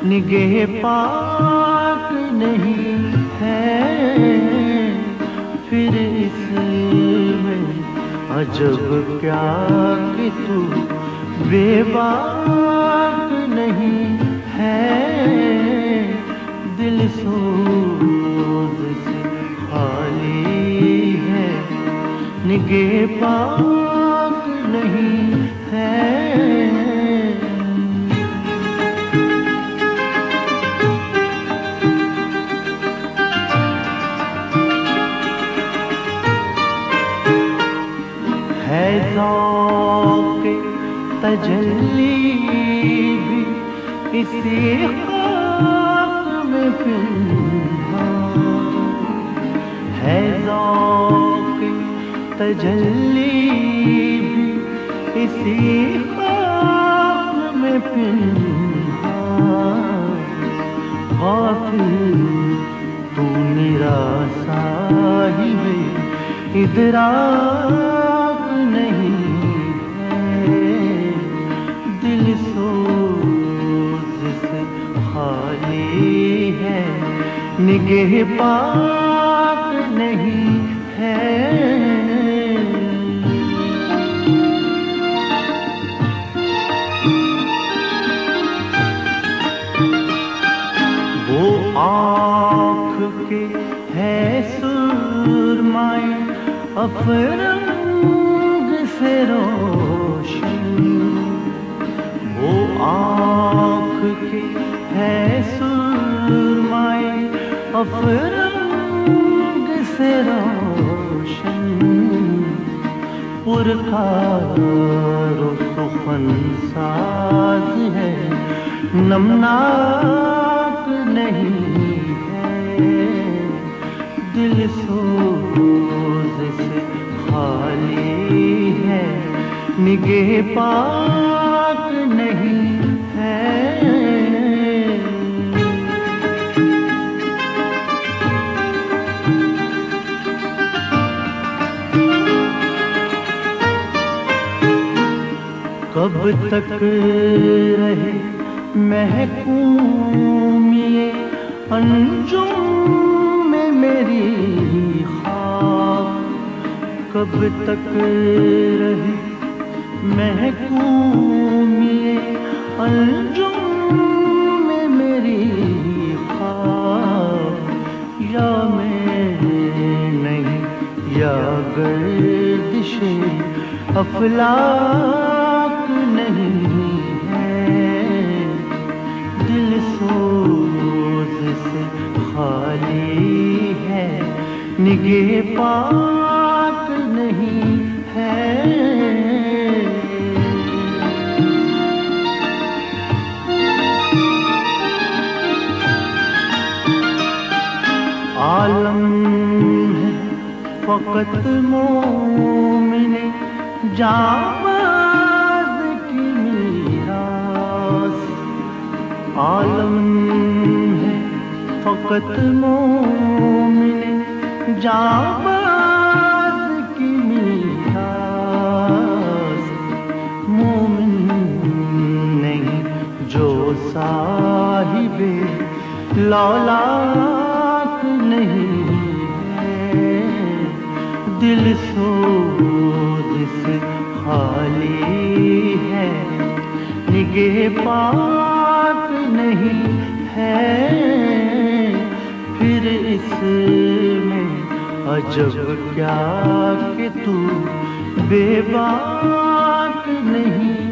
نگہ پاک نہیں ہے، پھر اس میں عجب کیا کہ تو بے باک نہیں ہے، دل سوز سے خالی ہے، نگہ پاک نہیں ہے۔ ہے ذوق تجلی بھی اسی خاک میں پنہاں، ہے ذوق تجلی بھی اسی خاک میں پنہاں، غافل تو نراسا ہی ہے، ادراک نہیں ہے، دل سوز سے خالی ہے، نگہ پاک نہیں ہے۔ وہ آنکھ کے ہے سرمائے افرنگ سے روشن، وہ آنکھ کے ہے سرمائے افرنگ سے روشن، پرکار و سخن ساز ہے، نمناک نہیں ہے، دل سوز سے خالی ہے، نگہ پاک نہیں ہے۔ کب تک رہے محکوم یہ انجم میں میری خاک، کب تک رہے محکوم یہ انجم میں میری خاک، یا میں نہیں یا گردش افلاک نہیں ہے، دل سوز سے خالی ہے، نگہ پاک نہیں ہے۔ عالم ہے فقط مومن جانباز کی میراث، عالم ہے فقط مومن جانباز کی میراث، مومن نہیں جو صاحب لولاک نہیں ہے، دل سوز سے خالی ہے، نگہ پاک نہیں ہے، پھر اس میں عجب کیا کہ تو بے باک نہیں